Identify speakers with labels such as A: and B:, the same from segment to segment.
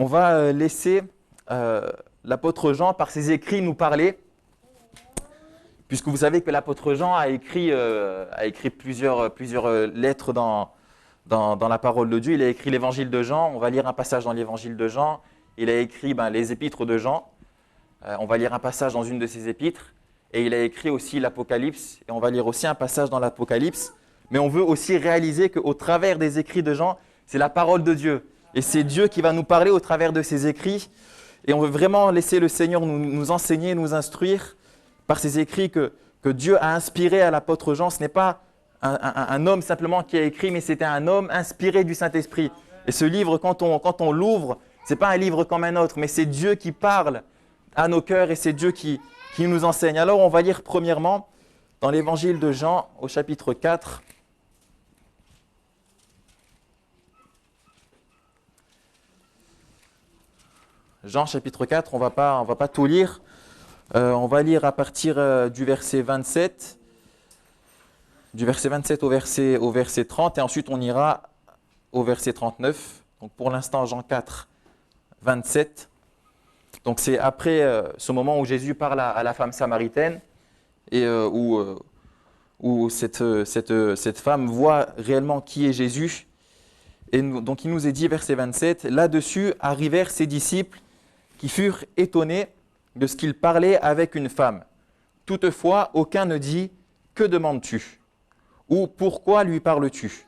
A: on va laisser l'apôtre Jean, par ses écrits, nous parler, puisque vous savez que l'apôtre Jean a écrit plusieurs lettres dans la parole de Dieu. Il a écrit l'évangile de Jean, on va lire un passage dans l'évangile de Jean. Il a écrit les épîtres de Jean, on va lire un passage dans une de ses épîtres. Et il a écrit aussi l'Apocalypse, et on va lire aussi un passage dans l'Apocalypse. Mais on veut aussi réaliser qu'au travers des écrits de Jean, c'est la parole de Dieu. Et c'est Dieu qui va nous parler au travers de ses écrits. Et on veut vraiment laisser le Seigneur nous enseigner, nous instruire par ces écrits que Dieu a inspiré à l'apôtre Jean. Ce n'est pas un homme simplement qui a écrit, mais c'était un homme inspiré du Saint-Esprit. Et ce livre, quand on l'ouvre, ce n'est pas un livre comme un autre, mais c'est Dieu qui parle à nos cœurs et c'est Dieu qui nous enseigne. Alors on va lire premièrement dans l'évangile de Jean au chapitre 4. Jean chapitre 4, on va pas tout lire. On va lire à partir du verset 27. Du verset 27 au verset 30 et ensuite on ira au verset 39. Donc pour l'instant Jean 4, 27. Donc c'est après ce moment où Jésus parle à la femme samaritaine et où cette femme voit réellement qui est Jésus. Et donc il nous est dit, verset 27, « Là-dessus arrivèrent ses disciples qui furent étonnés de ce qu'il parlait avec une femme. Toutefois, aucun ne dit, « Que demandes-tu » ou « Pourquoi lui parles-tu »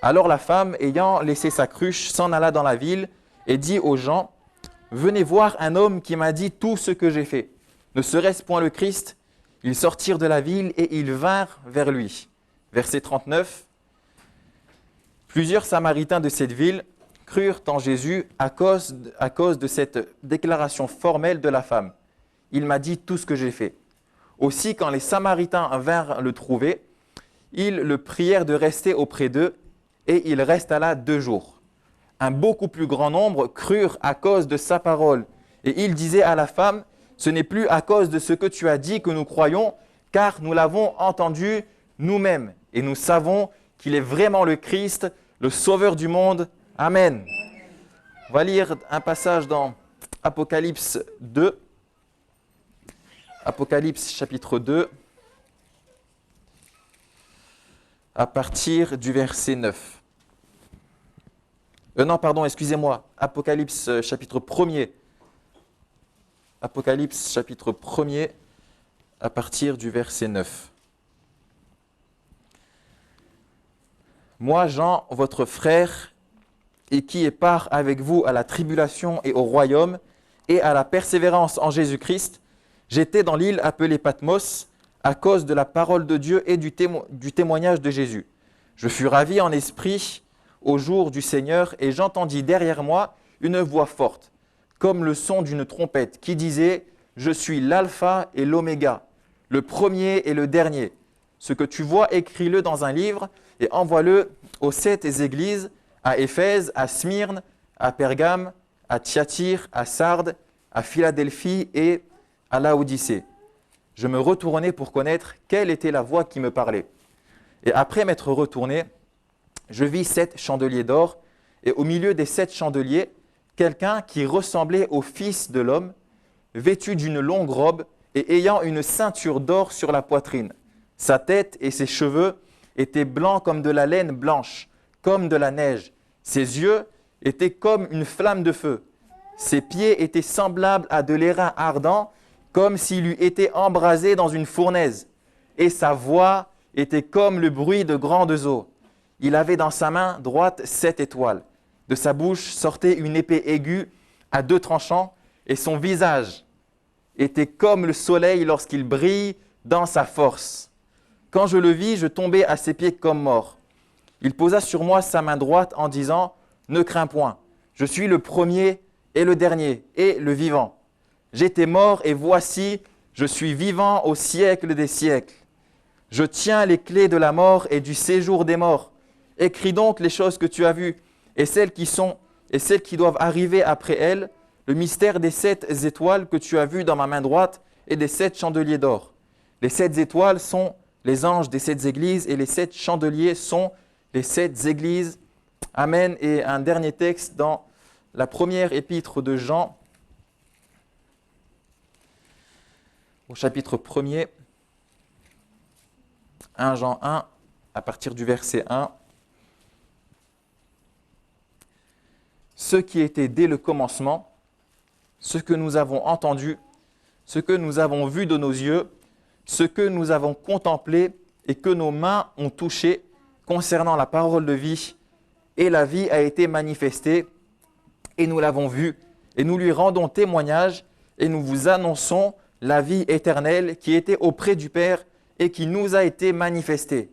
A: Alors la femme, ayant laissé sa cruche, s'en alla dans la ville et dit aux gens, « Venez voir un homme qui m'a dit tout ce que j'ai fait. Ne serait-ce point le Christ ?» Ils sortirent de la ville et ils vinrent vers lui. Verset 39. Plusieurs Samaritains de cette ville crurent en Jésus à cause de cette déclaration formelle de la femme. Il m'a dit tout ce que j'ai fait. Aussi, quand les Samaritains vinrent le trouver, ils le prièrent de rester auprès d'eux et il resta là 2 jours. Un beaucoup plus grand nombre crurent à cause de sa parole. Et il disait à la femme, « Ce n'est plus à cause de ce que tu as dit que nous croyons, car nous l'avons entendu nous-mêmes. Et nous savons qu'il est vraiment le Christ, le Sauveur du monde. Amen. » On va lire un passage dans Apocalypse 2. Apocalypse chapitre 2, à partir du verset 9. Excusez-moi, Apocalypse chapitre 1er. Apocalypse chapitre 1er, à partir du verset 9. Moi, Jean, votre frère, et qui est part avec vous à la tribulation et au royaume, et à la persévérance en Jésus-Christ, j'étais dans l'île appelée Patmos, à cause de la parole de Dieu et du témoignage de Jésus. Je fus ravi en esprit au jour du Seigneur, et j'entendis derrière moi une voix forte, comme le son d'une trompette, qui disait « Je suis l'alpha et l'oméga, le premier et le dernier. Ce que tu vois, écris-le dans un livre et envoie-le aux 7 églises, à Éphèse, à Smyrne, à Pergame, à Thyatire, à Sardes, à Philadelphie et à Laodicée. » Je me retournai pour connaître quelle était la voix qui me parlait. Et après m'être retourné, je vis 7 chandeliers d'or, et au milieu des 7 chandeliers, quelqu'un qui ressemblait au Fils de l'homme, vêtu d'une longue robe et ayant une ceinture d'or sur la poitrine. Sa tête et ses cheveux étaient blancs comme de la laine blanche, comme de la neige. Ses yeux étaient comme une flamme de feu. Ses pieds étaient semblables à de l'airain ardent, comme s'il eût été embrasé dans une fournaise. Et sa voix était comme le bruit de grandes eaux. Il avait dans sa main droite 7 étoiles. De sa bouche sortait une épée aiguë à 2 tranchants, et son visage était comme le soleil lorsqu'il brille dans sa force. Quand je le vis, je tombai à ses pieds comme mort. Il posa sur moi sa main droite en disant « Ne crains point, je suis le premier et le dernier et le vivant. J'étais mort et voici, je suis vivant au siècle des siècles. Je tiens les clés de la mort et du séjour des morts. Écris donc les choses que tu as vues et celles qui doivent arriver après elles, le mystère des 7 étoiles que tu as vues dans ma main droite et des 7 chandeliers d'or. Les 7 étoiles sont les anges des 7 églises et les 7 chandeliers sont les 7 églises. Amen. Et un dernier texte dans la première épître de Jean, au chapitre 1er, 1 Jean 1, à partir du verset 1. Ce qui était dès le commencement, ce que nous avons entendu, ce que nous avons vu de nos yeux, ce que nous avons contemplé et que nos mains ont touché concernant la parole de vie, et la vie a été manifestée, et nous l'avons vue, et nous lui rendons témoignage, et nous vous annonçons la vie éternelle qui était auprès du Père et qui nous a été manifestée.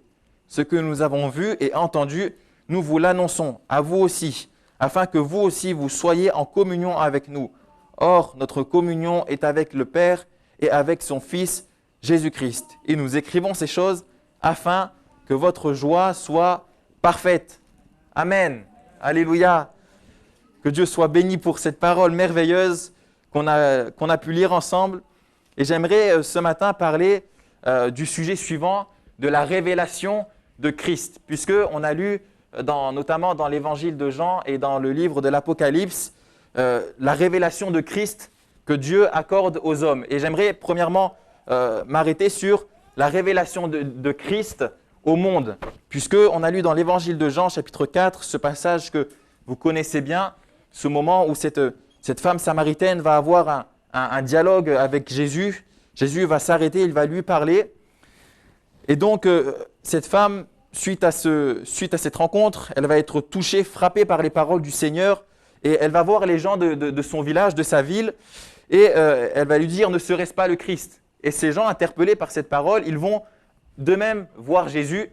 A: Ce que nous avons vu et entendu, nous vous l'annonçons à vous aussi, afin que vous aussi vous soyez en communion avec nous. Or, notre communion est avec le Père et avec son Fils Jésus-Christ. Et nous écrivons ces choses afin que votre joie soit parfaite. Amen. Alléluia. Que Dieu soit béni pour cette parole merveilleuse qu'on a pu lire ensemble. Et j'aimerais ce matin parler du sujet suivant, de la révélation de Christ. Puisqu'on a lu, notamment dans l'évangile de Jean et dans le livre de l'Apocalypse, la révélation de Christ que Dieu accorde aux hommes. Et j'aimerais premièrement m'arrêter sur la révélation de Christ au monde. Puisqu'on a lu dans l'évangile de Jean, chapitre 4, ce passage que vous connaissez bien, ce moment où cette femme samaritaine va avoir un dialogue avec Jésus. Jésus va s'arrêter, il va lui parler. Et donc, cette femme, suite à cette rencontre, elle va être touchée, frappée par les paroles du Seigneur. Et elle va voir les gens de son village, de sa ville. Et elle va lui dire, ne serait-ce pas le Christ? Et ces gens, interpellés par cette parole, ils vont d'eux-mêmes voir Jésus.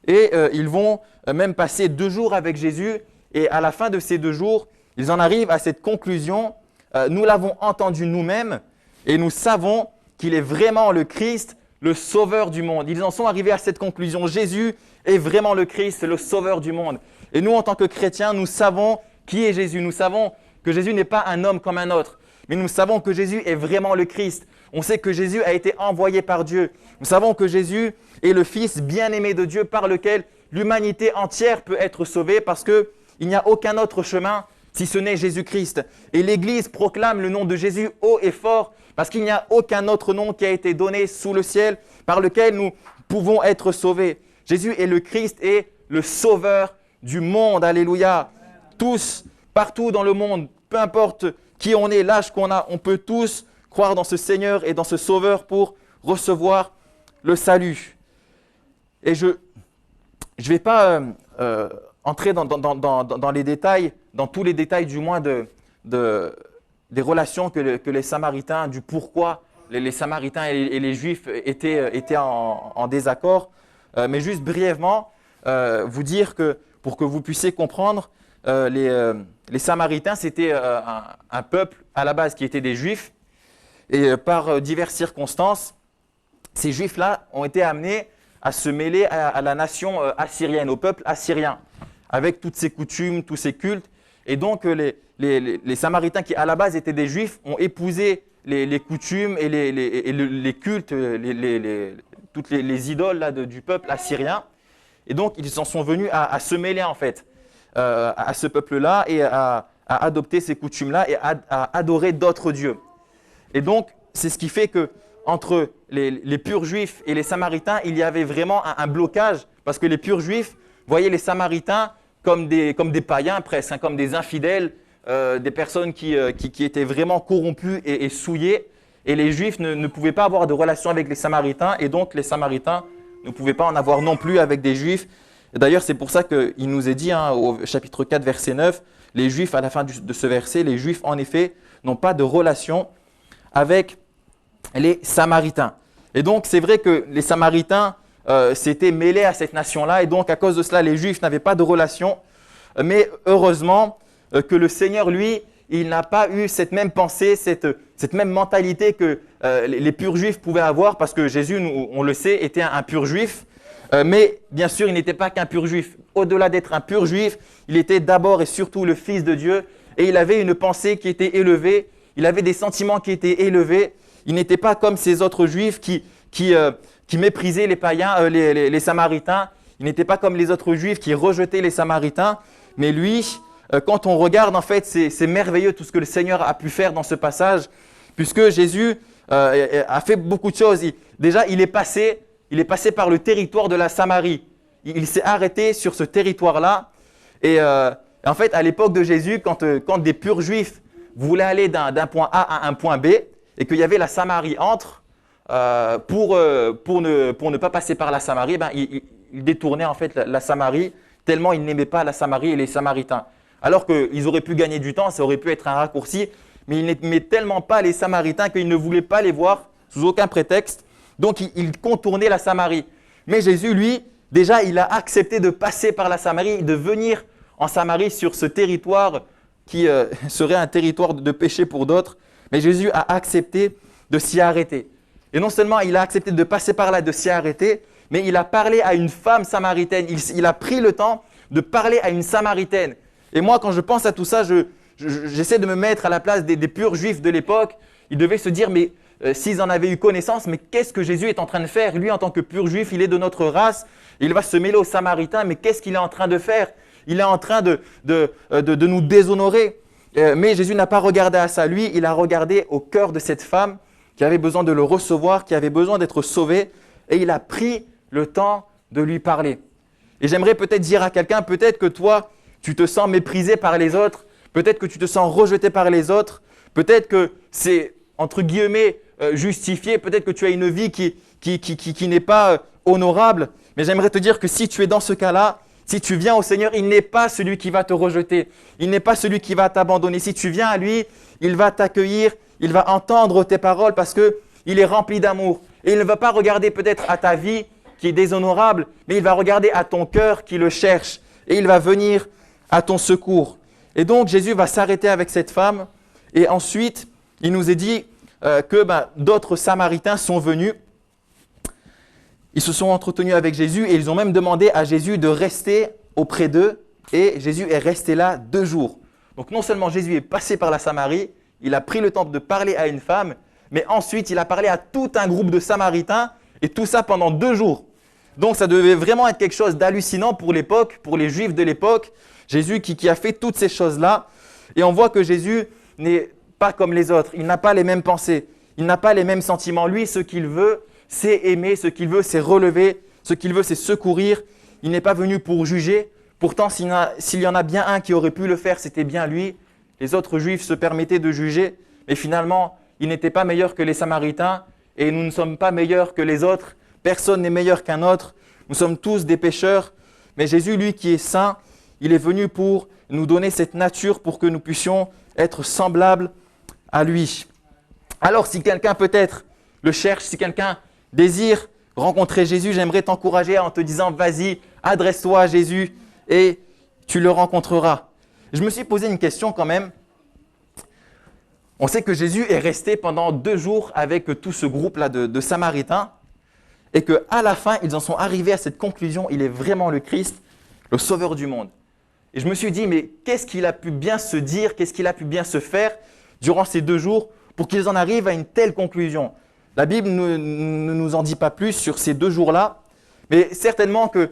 A: Et ils vont même passer 2 jours avec Jésus. Et à la fin de ces 2 jours, ils en arrivent à cette conclusion. Nous l'avons entendu nous-mêmes et nous savons qu'il est vraiment le Christ, le sauveur du monde. Ils en sont arrivés à cette conclusion. Jésus est vraiment le Christ, le sauveur du monde. Et nous, en tant que chrétiens, nous savons qui est Jésus. Nous savons que Jésus n'est pas un homme comme un autre, mais nous savons que Jésus est vraiment le Christ. On sait que Jésus a été envoyé par Dieu. Nous savons que Jésus est le Fils bien-aimé de Dieu par lequel l'humanité entière peut être sauvée parce qu'il n'y a aucun autre chemin si ce n'est Jésus-Christ. Et l'Église proclame le nom de Jésus haut et fort parce qu'il n'y a aucun autre nom qui a été donné sous le ciel par lequel nous pouvons être sauvés. Jésus est le Christ et le sauveur du monde. Alléluia. Tous, partout dans le monde, peu importe qui on est, l'âge qu'on a, on peut tous croire dans ce Seigneur et dans ce Sauveur pour recevoir le salut. Et je ne vais pas entrer dans les détails, dans tous les détails du moins des relations que les Samaritains, du pourquoi les Samaritains et les Juifs étaient en désaccord, mais juste brièvement vous dire que pour que vous puissiez comprendre, les Samaritains c'était un peuple à la base qui était des Juifs et par diverses circonstances, ces Juifs-là ont été amenés à se mêler à la nation assyrienne, au peuple assyrien, avec toutes ses coutumes, tous ses cultes. Et donc, les Samaritains qui, à la base, étaient des Juifs, ont épousé les coutumes et les cultes, toutes les idoles là, du peuple assyrien. Et donc, ils en sont venus à se mêler, en fait, à ce peuple-là et à adopter ces coutumes-là et à adorer d'autres dieux. Et donc, c'est ce qui fait que entre les purs Juifs et les Samaritains, il y avait vraiment un blocage, parce que les purs Juifs voyaient les Samaritains comme des païens presque, comme des infidèles, des personnes qui étaient vraiment corrompues et souillées. Et les Juifs ne pouvaient pas avoir de relation avec les Samaritains, et donc les Samaritains ne pouvaient pas en avoir non plus avec des Juifs. Et d'ailleurs, c'est pour ça qu'il nous est dit au chapitre 4, verset 9, les Juifs, à la fin de ce verset, les Juifs, en effet, n'ont pas de relation avec les Samaritains. Et donc, c'est vrai que les Samaritains s'étaient mêlés à cette nation-là, et donc, à cause de cela, les Juifs n'avaient pas de relation. Mais heureusement que le Seigneur, lui, il n'a pas eu cette même pensée, cette même mentalité que les purs Juifs pouvaient avoir, parce que Jésus, on le sait, était un pur Juif. Mais bien sûr, il n'était pas qu'un pur Juif. Au-delà d'être un pur Juif, il était d'abord et surtout le Fils de Dieu, et il avait une pensée qui était élevée. Il avait des sentiments qui étaient élevés. Il n'était pas comme ces autres Juifs qui méprisaient les païens, les Samaritains. Il n'était pas comme les autres Juifs qui rejetaient les Samaritains. Mais lui, quand on regarde, en fait, c'est merveilleux tout ce que le Seigneur a pu faire dans ce passage, puisque Jésus a fait beaucoup de choses. Déjà, il est passé par le territoire de la Samarie. Il s'est arrêté sur ce territoire-là. Et en fait, à l'époque de Jésus, quand des purs juifs voulaient aller d'un point A à un point B, et qu'il y avait la Samarie entre, pour ne pas passer par la Samarie, ils détournaient en fait la Samarie, tellement ils n'aimaient pas la Samarie et les Samaritains. Alors qu'ils auraient pu gagner du temps, ça aurait pu être un raccourci, mais ils n'aimaient tellement pas les Samaritains qu'ils ne voulaient pas les voir sous aucun prétexte. Donc ils contournaient la Samarie. Mais Jésus, lui, déjà, il a accepté de passer par la Samarie, de venir en Samarie sur ce territoire qui serait un territoire de péché pour d'autres. Mais Jésus a accepté de s'y arrêter. Et non seulement il a accepté de passer par là, de s'y arrêter, mais il a parlé à une femme samaritaine. Il a pris le temps de parler à une samaritaine. Et moi, quand je pense à tout ça, j'essaie de me mettre à la place des purs juifs de l'époque. Ils devaient se dire, mais s'ils en avaient eu connaissance, mais qu'est-ce que Jésus est en train de faire? Lui, en tant que pur juif, il est de notre race. Il va se mêler aux Samaritains, mais qu'est-ce qu'il est en train de faire? Il est en train de nous déshonorer. Mais Jésus n'a pas regardé à ça. Lui, il a regardé au cœur de cette femme qui avait besoin de le recevoir, qui avait besoin d'être sauvée. Et il a pris le temps de lui parler. Et j'aimerais peut-être dire à quelqu'un, peut-être que toi, tu te sens méprisé par les autres. Peut-être que tu te sens rejeté par les autres. Peut-être que c'est, entre guillemets, justifié. Peut-être que tu as une vie qui n'est pas honorable. Mais j'aimerais te dire que si tu es dans ce cas-là, si tu viens au Seigneur, il n'est pas celui qui va te rejeter. Il n'est pas celui qui va t'abandonner. Si tu viens à lui, il va t'accueillir, il va entendre tes paroles parce qu'il est rempli d'amour. Et il ne va pas regarder peut-être à ta vie qui est déshonorable, mais il va regarder à ton cœur qui le cherche. Et il va venir à ton secours. Et donc Jésus va s'arrêter avec cette femme. Et ensuite, il nous est dit que d'autres Samaritains sont venus. Ils se sont entretenus avec Jésus et ils ont même demandé à Jésus de rester auprès d'eux. Et Jésus est resté là 2 jours. Donc non seulement Jésus est passé par la Samarie, il a pris le temps de parler à une femme, mais ensuite il a parlé à tout un groupe de Samaritains et tout ça pendant 2 jours. Donc ça devait vraiment être quelque chose d'hallucinant pour l'époque, pour les Juifs de l'époque. Jésus qui a fait toutes ces choses-là. Et on voit que Jésus n'est pas comme les autres. Il n'a pas les mêmes pensées. Il n'a pas les mêmes sentiments. Lui, ce qu'il veut, c'est aimer. Ce qu'il veut, c'est relever. Ce qu'il veut, c'est secourir. Il n'est pas venu pour juger. Pourtant, s'il y en a bien un qui aurait pu le faire, c'était bien lui. Les autres Juifs se permettaient de juger. Mais finalement, il n'était pas meilleur que les Samaritains. Et nous ne sommes pas meilleurs que les autres. Personne n'est meilleur qu'un autre. Nous sommes tous des pécheurs. Mais Jésus, lui qui est saint, il est venu pour nous donner cette nature pour que nous puissions être semblables à lui. Alors, si quelqu'un peut-être le cherche, si quelqu'un désire rencontrer Jésus, j'aimerais t'encourager en te disant, vas-y, adresse-toi à Jésus et tu le rencontreras. Je me suis posé une question quand même. On sait que Jésus est resté pendant 2 jours avec tout ce groupe-là de Samaritains et qu'à la fin, ils en sont arrivés à cette conclusion, il est vraiment le Christ, le Sauveur du monde. Et je me suis dit, mais qu'est-ce qu'il a pu bien se dire, qu'est-ce qu'il a pu bien se faire durant ces 2 jours pour qu'ils en arrivent à une telle conclusion? La Bible ne nous en dit pas plus sur ces 2 jours-là, mais certainement que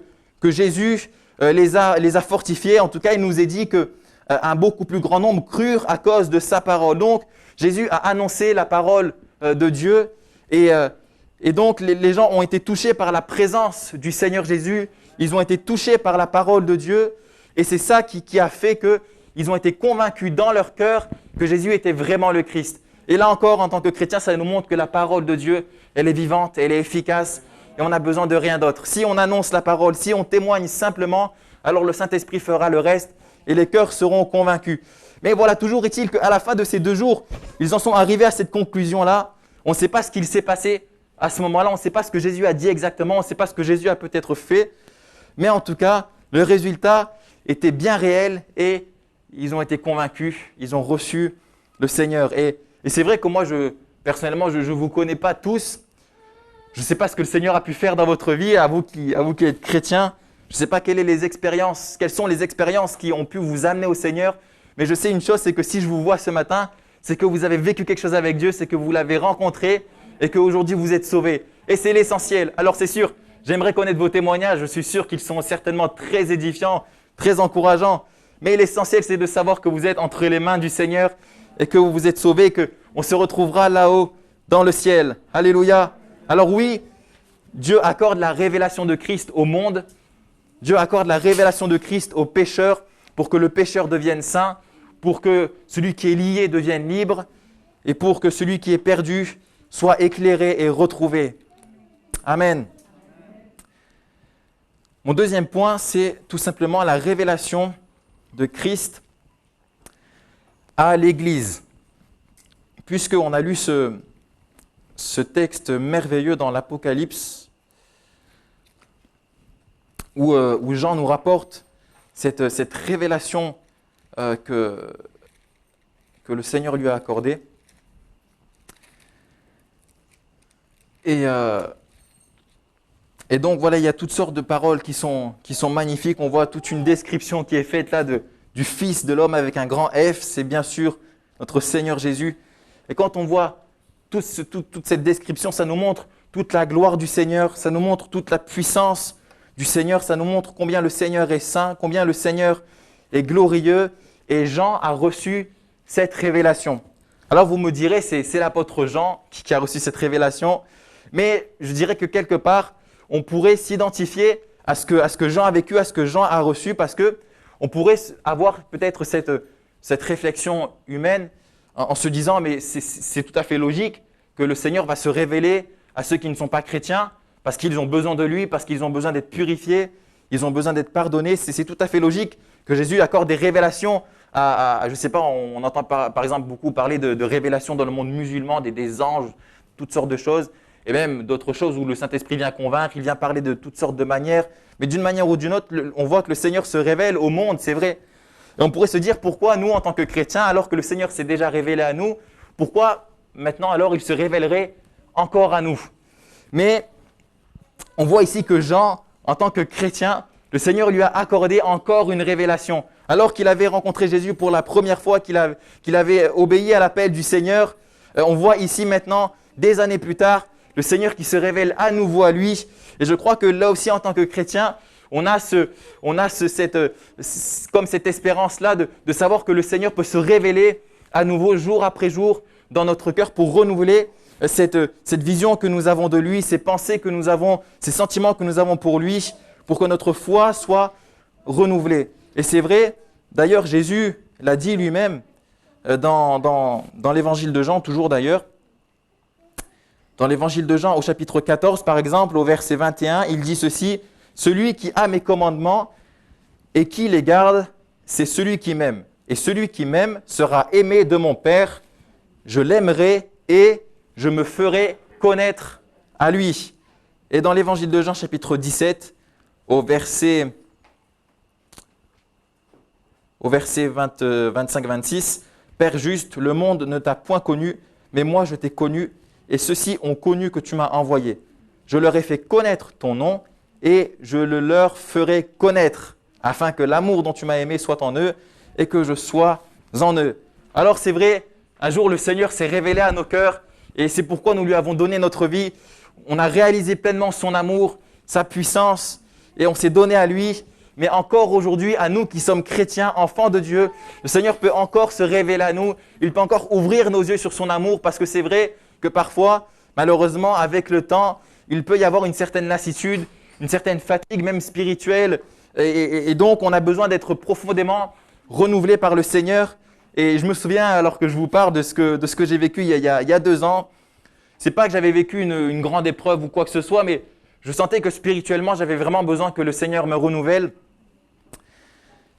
A: Jésus les a fortifiés. En tout cas, il nous est dit qu'un beaucoup plus grand nombre crurent à cause de sa parole. Donc, Jésus a annoncé la parole de Dieu et donc les gens ont été touchés par la présence du Seigneur Jésus. Ils ont été touchés par la parole de Dieu. Et c'est ça qui a fait qu'ils ont été convaincus dans leur cœur que Jésus était vraiment le Christ. Et là encore, en tant que chrétien, ça nous montre que la parole de Dieu, elle est vivante, elle est efficace et on n'a besoin de rien d'autre. Si on annonce la parole, si on témoigne simplement, alors le Saint-Esprit fera le reste et les cœurs seront convaincus. Mais voilà, toujours est-il qu'à la fin de ces 2 jours, ils en sont arrivés à cette conclusion-là. On ne sait pas ce qu'il s'est passé à ce moment-là, on ne sait pas ce que Jésus a dit exactement, on ne sait pas ce que Jésus a peut-être fait. Mais en tout cas, le résultat était bien réel et ils ont été convaincus, ils ont reçu le Seigneur. Et c'est vrai que moi, personnellement, je ne vous connais pas tous. Je ne sais pas ce que le Seigneur a pu faire dans votre vie, à vous qui êtes chrétiens. Je ne sais pas quelles sont les expériences qui ont pu vous amener au Seigneur. Mais je sais une chose, c'est que si je vous vois ce matin, c'est que vous avez vécu quelque chose avec Dieu, c'est que vous l'avez rencontré et qu'aujourd'hui vous êtes sauvés. Et c'est l'essentiel. Alors c'est sûr, j'aimerais connaître vos témoignages. Je suis sûr qu'ils sont certainement très édifiants, très encourageants. Mais l'essentiel, c'est de savoir que vous êtes entre les mains du Seigneur et que vous vous êtes sauvés, qu'on se retrouvera là-haut dans le ciel. Alléluia. Alors oui, Dieu accorde la révélation de Christ au monde. Dieu accorde la révélation de Christ aux pécheurs pour que le pécheur devienne saint, pour que celui qui est lié devienne libre et pour que celui qui est perdu soit éclairé et retrouvé. Amen. Mon deuxième point, c'est tout simplement la révélation de Christ à l'Église. Puisqu'on a lu ce texte merveilleux dans l'Apocalypse, où Jean nous rapporte cette révélation que le Seigneur lui a accordée. Et donc voilà, il y a toutes sortes de paroles qui sont magnifiques. On voit toute une description qui est faite là du Fils de l'homme avec un grand F. C'est bien sûr notre Seigneur Jésus. Et quand on voit toute cette description, ça nous montre toute la gloire du Seigneur, ça nous montre toute la puissance du Seigneur, ça nous montre combien le Seigneur est saint, combien le Seigneur est glorieux. Et Jean a reçu cette révélation. Alors vous me direz, c'est l'apôtre Jean qui a reçu cette révélation. Mais je dirais que quelque part, on pourrait s'identifier à ce que Jean a vécu, à ce que Jean a reçu, parce qu'on pourrait avoir peut-être cette réflexion humaine en se disant, mais c'est tout à fait logique que le Seigneur va se révéler à ceux qui ne sont pas chrétiens, parce qu'ils ont besoin de lui, parce qu'ils ont besoin d'être purifiés, ils ont besoin d'être pardonnés. C'est tout à fait logique que Jésus accorde des révélations je ne sais pas, on entend par exemple beaucoup parler de révélations dans le monde musulman, des anges, toutes sortes de choses. Et même d'autres choses où le Saint-Esprit vient convaincre, il vient parler de toutes sortes de manières. Mais d'une manière ou d'une autre, on voit que le Seigneur se révèle au monde, c'est vrai. Et on pourrait se dire, pourquoi nous, en tant que chrétiens, alors que le Seigneur s'est déjà révélé à nous, pourquoi maintenant alors il se révélerait encore à nous? Mais on voit ici que Jean, en tant que chrétien, le Seigneur lui a accordé encore une révélation. Alors qu'il avait rencontré Jésus pour la première fois, qu'il avait obéi à l'appel du Seigneur, on voit ici maintenant, des années plus tard, le Seigneur qui se révèle à nouveau à lui. Et je crois que là aussi, en tant que chrétien, on a comme cette espérance-là de savoir que le Seigneur peut se révéler à nouveau jour après jour dans notre cœur pour renouveler cette vision que nous avons de lui, ces pensées que nous avons, ces sentiments que nous avons pour lui, pour que notre foi soit renouvelée. Et c'est vrai, d'ailleurs Jésus l'a dit lui-même dans l'évangile de Jean, toujours d'ailleurs. Dans l'évangile de Jean, au chapitre 14, par exemple, au verset 21, il dit ceci, « Celui qui a mes commandements et qui les garde, c'est celui qui m'aime. Et celui qui m'aime sera aimé de mon Père. Je l'aimerai et je me ferai connaître à lui. » Et dans l'évangile de Jean, chapitre 17, au verset 25-26, « Père juste, le monde ne t'a point connu, mais moi je t'ai connu. Et ceux-ci ont connu que tu m'as envoyé. Je leur ai fait connaître ton nom et je le leur ferai connaître, afin que l'amour dont tu m'as aimé soit en eux et que je sois en eux. » Alors c'est vrai, un jour le Seigneur s'est révélé à nos cœurs et c'est pourquoi nous lui avons donné notre vie. On a réalisé pleinement son amour, sa puissance et on s'est donné à lui. Mais encore aujourd'hui, à nous qui sommes chrétiens, enfants de Dieu, le Seigneur peut encore se révéler à nous. Il peut encore ouvrir nos yeux sur son amour parce que c'est vrai que parfois, malheureusement, avec le temps, il peut y avoir une certaine lassitude, une certaine fatigue même spirituelle. Et donc, on a besoin d'être profondément renouvelé par le Seigneur. Et je me souviens, alors que je vous parle de ce que j'ai vécu il y a 2 ans, c'est pas que j'avais vécu une grande épreuve ou quoi que ce soit, mais je sentais que spirituellement, j'avais vraiment besoin que le Seigneur me renouvelle.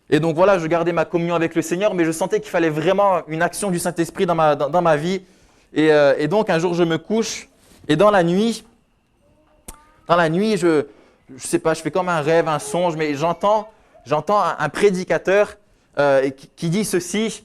A: Et donc voilà, je gardais ma communion avec le Seigneur, mais je sentais qu'il fallait vraiment une action du Saint-Esprit dans ma vie. Et donc un jour je me couche et dans la nuit je sais pas, je fais comme un rêve, un songe, mais j'entends un prédicateur qui dit ceci,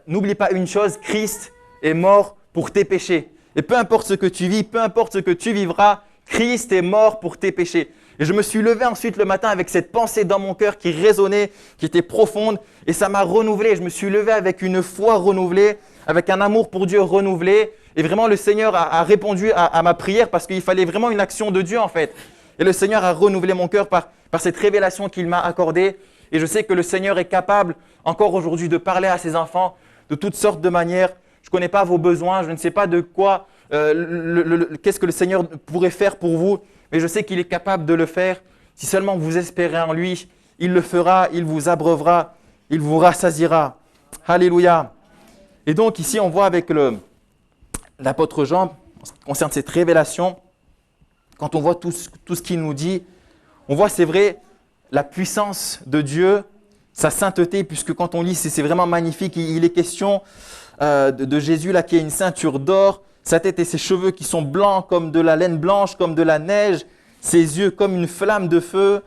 A: n'oublie pas une chose, Christ est mort pour tes péchés. Et peu importe ce que tu vis, peu importe ce que tu vivras, Christ est mort pour tes péchés. Et je me suis levé ensuite le matin avec cette pensée dans mon cœur qui résonnait, qui était profonde, et ça m'a renouvelé. Je me suis levé avec une foi renouvelée, avec un amour pour Dieu renouvelé. Et vraiment, le Seigneur a répondu à ma prière parce qu'il fallait vraiment une action de Dieu en fait. Et le Seigneur a renouvelé mon cœur par cette révélation qu'il m'a accordée. Et je sais que le Seigneur est capable encore aujourd'hui de parler à ses enfants de toutes sortes de manières. Je ne connais pas vos besoins, je ne sais pas de quoi, qu'est-ce que le Seigneur pourrait faire pour vous, mais je sais qu'il est capable de le faire. Si seulement vous espérez en lui, il le fera, il vous abreuvera, il vous rassasiera. Alléluia. Et donc ici, on voit avec l'apôtre Jean, en ce qui concerne cette révélation, quand on voit tout ce qu'il nous dit, on voit, c'est vrai, la puissance de Dieu, sa sainteté, puisque quand on lit, c'est vraiment magnifique. Il est question de Jésus là qui a une ceinture d'or, sa tête et ses cheveux qui sont blancs comme de la laine blanche, comme de la neige, ses yeux comme une flamme de feu,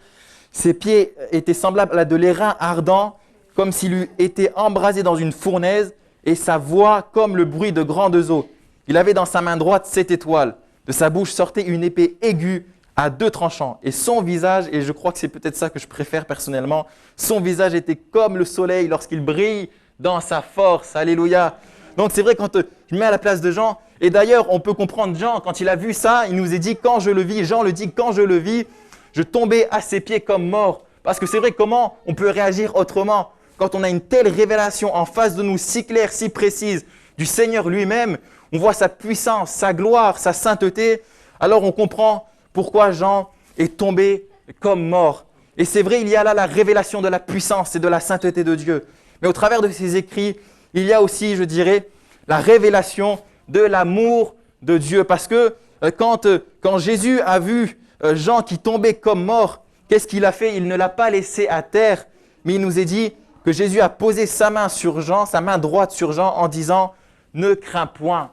A: ses pieds étaient semblables à de l'airain ardent, comme s'il eût été embrasé dans une fournaise, et sa voix comme le bruit de grandes eaux. Il avait dans sa main droite 7 étoiles. De sa bouche sortait une épée aiguë à 2 tranchants. Et son visage, et je crois que c'est peut-être ça que je préfère personnellement, son visage était comme le soleil lorsqu'il brille dans sa force. Alléluia. Donc c'est vrai, quand je me mets à la place de Jean, et d'ailleurs on peut comprendre Jean, quand il a vu ça, il nous est dit, quand je le vis, Jean le dit, quand je le vis, je tombais à ses pieds comme mort. Parce que c'est vrai, comment on peut réagir autrement quand on a une telle révélation en face de nous, si claire, si précise, du Seigneur lui-même, on voit sa puissance, sa gloire, sa sainteté, alors on comprend pourquoi Jean est tombé comme mort. Et c'est vrai, il y a là la révélation de la puissance et de la sainteté de Dieu. Mais au travers de ces écrits, il y a aussi, je dirais, la révélation de l'amour de Dieu. Parce que quand Jésus a vu Jean qui tombait comme mort, qu'est-ce qu'il a fait? Il ne l'a pas laissé à terre, mais il nous est dit que Jésus a posé sa main sur Jean, sa main droite sur Jean, en disant « Ne crains point ».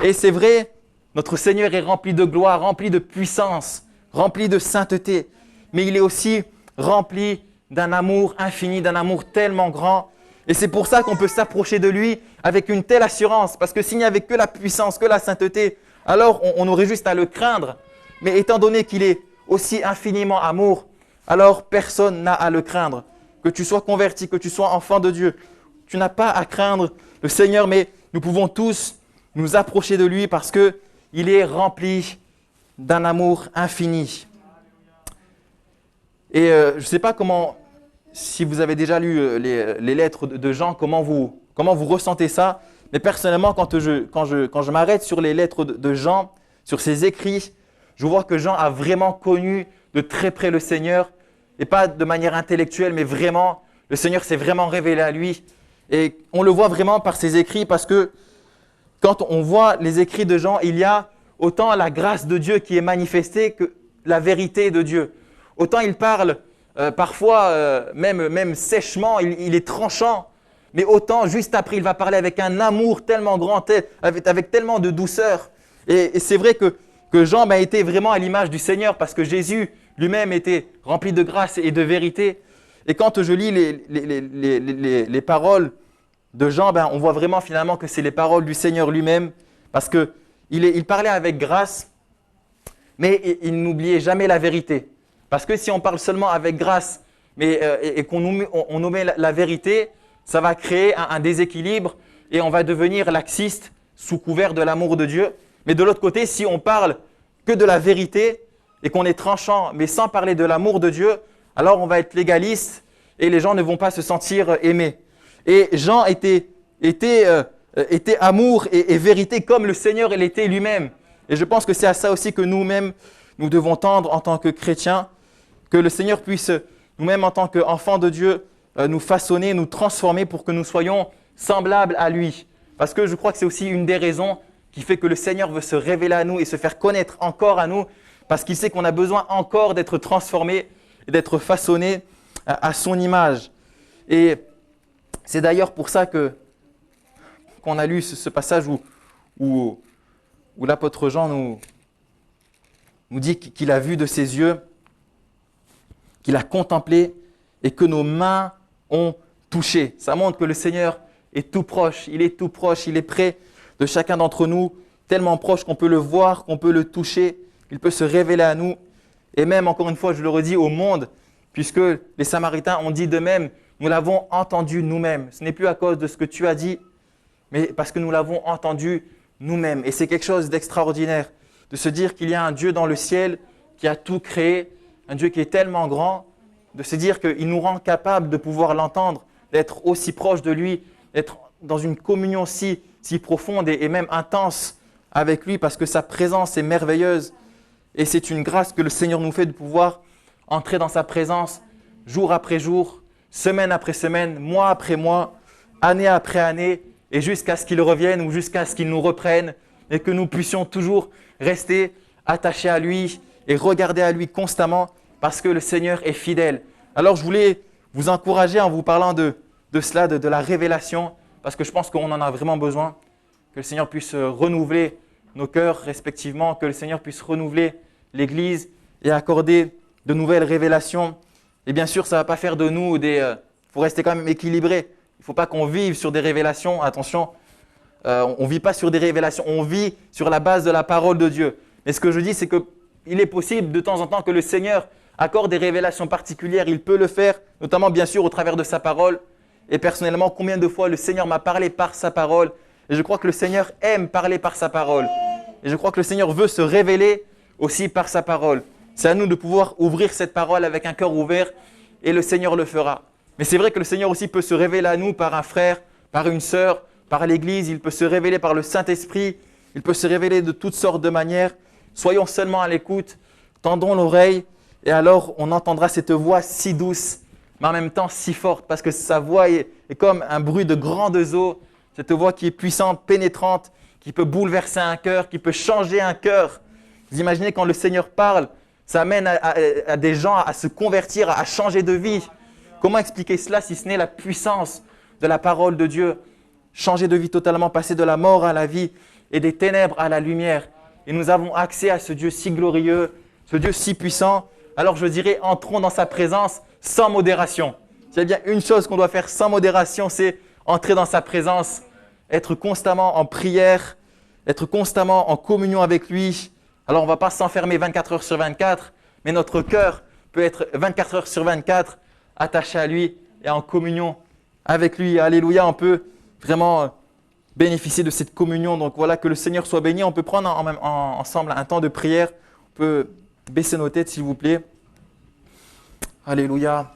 A: Et c'est vrai, notre Seigneur est rempli de gloire, rempli de puissance, rempli de sainteté, mais il est aussi rempli d'un amour infini, d'un amour tellement grand. Et c'est pour ça qu'on peut s'approcher de lui avec une telle assurance, parce que s'il n'y avait que la puissance, que la sainteté, alors on aurait juste à le craindre. Mais étant donné qu'il est aussi infiniment amour, alors personne n'a à le craindre. Que tu sois converti, que tu sois enfant de Dieu, tu n'as pas à craindre le Seigneur, mais nous pouvons tous nous approcher de lui parce qu'il est rempli d'un amour infini. Et je ne sais pas si vous avez déjà lu les lettres de Jean, comment vous ressentez ça, mais personnellement, quand je m'arrête sur les lettres de Jean, sur ses écrits, je vois que Jean a vraiment connu de très près le Seigneur, et pas de manière intellectuelle, mais vraiment, le Seigneur s'est vraiment révélé à lui. Et on le voit vraiment par ses écrits, parce que quand on voit les écrits de Jean, il y a autant la grâce de Dieu qui est manifestée que la vérité de Dieu. Autant il parle parfois, même sèchement, il est tranchant, mais autant juste après, il va parler avec un amour tellement grand, avec tellement de douceur. Et c'est vrai que Jean était vraiment à l'image du Seigneur, parce que Jésus lui-même était rempli de grâce et de vérité. Et quand je lis les paroles de Jean, on voit vraiment finalement que c'est les paroles du Seigneur lui-même, parce qu'il parlait avec grâce, mais il n'oubliait jamais la vérité. Parce que si on parle seulement avec grâce et qu'on omet la vérité, ça va créer un déséquilibre et on va devenir laxiste sous couvert de l'amour de Dieu. Mais de l'autre côté, si on parle que de la vérité et qu'on est tranchant, mais sans parler de l'amour de Dieu, alors on va être légaliste et les gens ne vont pas se sentir aimés. Et Jean était amour et vérité comme le Seigneur l'était lui-même. Et je pense que c'est à ça aussi que nous-mêmes, nous devons tendre en tant que chrétiens, que le Seigneur puisse, nous-mêmes en tant qu'enfants de Dieu, nous façonner, nous transformer pour que nous soyons semblables à lui. Parce que je crois que c'est aussi une des raisons qui fait que le Seigneur veut se révéler à nous et se faire connaître encore à nous, parce qu'il sait qu'on a besoin encore d'être transformés et d'être façonnés à son image. Et c'est d'ailleurs pour ça qu'on a lu ce passage où l'apôtre Jean nous dit qu'il a vu de ses yeux, qu'il a contemplé et que nos mains ont touché. Ça montre que le Seigneur est tout proche, il est près de chacun d'entre nous, tellement proche qu'on peut le voir, qu'on peut le toucher, il peut se révéler à nous. Et même, encore une fois, je le redis, au monde, puisque les Samaritains ont dit d'eux-mêmes, nous l'avons entendu nous-mêmes. Ce n'est plus à cause de ce que tu as dit, mais parce que nous l'avons entendu nous-mêmes. Et c'est quelque chose d'extraordinaire, de se dire qu'il y a un Dieu dans le ciel qui a tout créé, un Dieu qui est tellement grand de se dire qu'il nous rend capables de pouvoir l'entendre, d'être aussi proche de lui, d'être dans une communion si profonde et même intense avec lui, parce que sa présence est merveilleuse. Et c'est une grâce que le Seigneur nous fait de pouvoir entrer dans sa présence jour après jour, semaine après semaine, mois après mois, année après année, et jusqu'à ce qu'il revienne ou jusqu'à ce qu'il nous reprenne, et que nous puissions toujours rester attachés à lui et regarder à lui constamment, parce que le Seigneur est fidèle. Alors je voulais vous encourager en vous parlant de cela, de la révélation, parce que je pense qu'on en a vraiment besoin, que le Seigneur puisse renouveler nos cœurs respectivement, que le Seigneur puisse renouveler l'Église et accorder de nouvelles révélations. Et bien sûr, ça ne va pas faire de nous il faut rester quand même équilibré. Il ne faut pas qu'on vive sur des révélations. Attention, on ne vit pas sur des révélations, on vit sur la base de la parole de Dieu. Mais ce que je dis, c'est qu'il est possible de temps en temps que le Seigneur accorde des révélations particulières. Il peut le faire, notamment bien sûr au travers de sa parole. Et personnellement, combien de fois le Seigneur m'a parlé par sa parole. Et je crois que le Seigneur aime parler par sa parole. Et je crois que le Seigneur veut se révéler aussi par sa parole. C'est à nous de pouvoir ouvrir cette parole avec un cœur ouvert et le Seigneur le fera. Mais c'est vrai que le Seigneur aussi peut se révéler à nous par un frère, par une sœur, par l'Église. Il peut se révéler par le Saint-Esprit. Il peut se révéler de toutes sortes de manières. Soyons seulement à l'écoute, tendons l'oreille et alors on entendra cette voix si douce, mais en même temps si forte, parce que sa voix est comme un bruit de grandes eaux. Cette voix qui est puissante, pénétrante, qui peut bouleverser un cœur, qui peut changer un cœur. Vous imaginez quand le Seigneur parle, ça amène à des gens à se convertir, à changer de vie. Comment expliquer cela si ce n'est la puissance de la parole de Dieu? Changer de vie totalement, passer de la mort à la vie et des ténèbres à la lumière. Et nous avons accès à ce Dieu si glorieux, ce Dieu si puissant. Alors je dirais, entrons dans sa présence sans modération. S'il y a bien une chose qu'on doit faire sans modération, c'est entrer dans sa présence, être constamment en prière, être constamment en communion avec lui. Alors on ne va pas s'enfermer 24 heures sur 24, mais notre cœur peut être 24 heures sur 24 attaché à lui et en communion avec lui. Alléluia, on peut vraiment bénéficier de cette communion. Donc voilà, que le Seigneur soit béni. On peut prendre ensemble un temps de prière. On peut baisser nos têtes s'il vous plaît. Alléluia.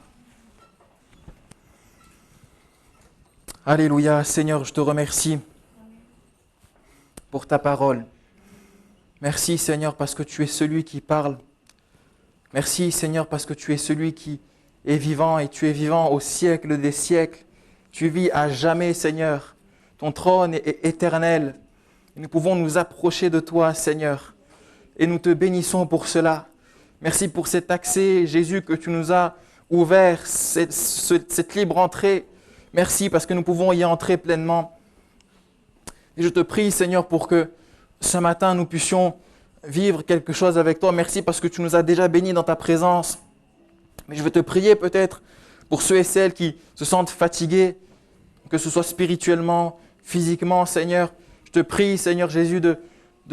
A: Alléluia, Seigneur, je te remercie pour ta parole. Merci, Seigneur, parce que tu es celui qui parle. Merci, Seigneur, parce que tu es celui qui est vivant et tu es vivant au siècle des siècles. Tu vis à jamais, Seigneur. Ton trône est éternel. Nous pouvons nous approcher de toi, Seigneur, et nous te bénissons pour cela. Merci pour cet accès, Jésus, que tu nous as ouvert, cette libre entrée. Merci parce que nous pouvons y entrer pleinement. Et je te prie, Seigneur, pour que ce matin, nous puissions vivre quelque chose avec toi. Merci parce que tu nous as déjà bénis dans ta présence. Mais je veux te prier peut-être pour ceux et celles qui se sentent fatigués, que ce soit spirituellement, physiquement, Seigneur. Je te prie, Seigneur Jésus, de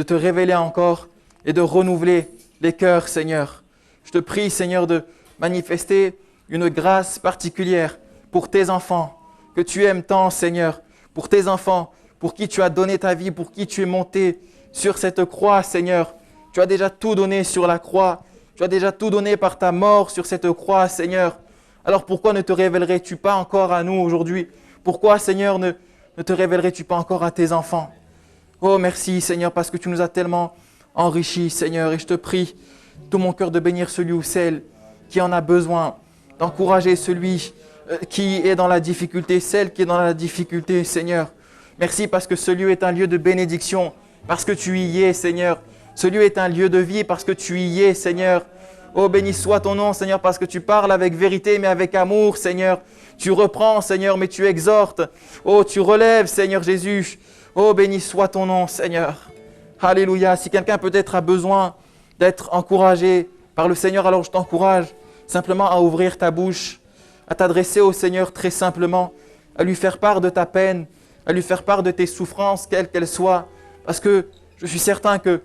A: te révéler encore et de renouveler les cœurs, Seigneur. Je te prie, Seigneur, de manifester une grâce particulière pour tes enfants, que tu aimes tant, Seigneur, pour tes enfants, pour qui tu as donné ta vie, pour qui tu es monté sur cette croix, Seigneur. Tu as déjà tout donné sur la croix. Tu as déjà tout donné par ta mort sur cette croix, Seigneur. Alors pourquoi ne te révélerais-tu pas encore à nous aujourd'hui? Pourquoi, Seigneur, ne te révélerais-tu pas encore à tes enfants? Oh, merci, Seigneur, parce que tu nous as tellement enrichis, Seigneur. Et je te prie, tout mon cœur, de bénir celui ou celle qui en a besoin, d'encourager celui qui est dans la difficulté, celle qui est dans la difficulté, Seigneur. Merci parce que ce lieu est un lieu de bénédiction, parce que tu y es, Seigneur. Ce lieu est un lieu de vie parce que tu y es, Seigneur. Oh, béni soit ton nom, Seigneur, parce que tu parles avec vérité, mais avec amour, Seigneur. Tu reprends, Seigneur, mais tu exhortes. Oh, tu relèves, Seigneur Jésus. Oh, béni soit ton nom, Seigneur. Alléluia. Si quelqu'un peut-être a besoin d'être encouragé par le Seigneur, alors je t'encourage simplement à ouvrir ta bouche, à t'adresser au Seigneur très simplement, à lui faire part de ta peine, à lui faire part de tes souffrances, quelles qu'elles soient. Parce que je suis certain que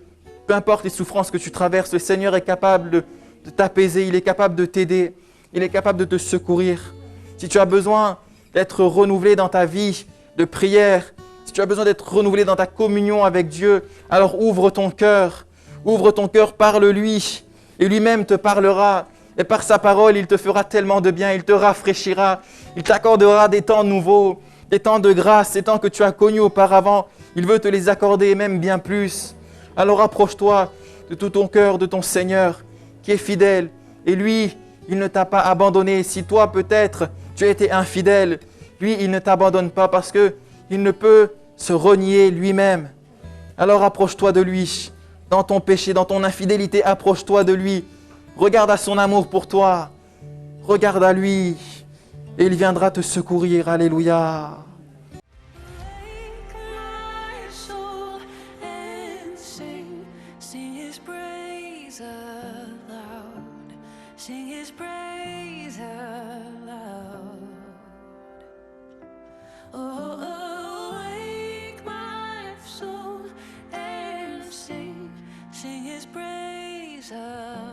A: peu importe les souffrances que tu traverses, le Seigneur est capable de t'apaiser, il est capable de t'aider, il est capable de te secourir. Si tu as besoin d'être renouvelé dans ta vie de prière, si tu as besoin d'être renouvelé dans ta communion avec Dieu, alors ouvre ton cœur, parle-lui, et lui-même te parlera, Et par sa parole, il te fera tellement de bien, il te rafraîchira, il t'accordera des temps nouveaux, des temps de grâce, ces temps que tu as connus auparavant. Il veut te les accorder, même bien plus. Alors approche-toi de tout ton cœur, de ton Seigneur, qui est fidèle. Et lui, il ne t'a pas abandonné. Si toi, peut-être, tu as été infidèle, lui, il ne t'abandonne pas parce qu'il ne peut se renier lui-même. Alors approche-toi de lui. Dans ton péché, dans ton infidélité, approche-toi de lui. Regarde à son amour pour toi. Regarde à lui. Et il viendra te secourir. Alléluia.
B: Take my soul and sing His praise aloud, sing His praise aloud. Oh, wake my soul and sing His praise aloud.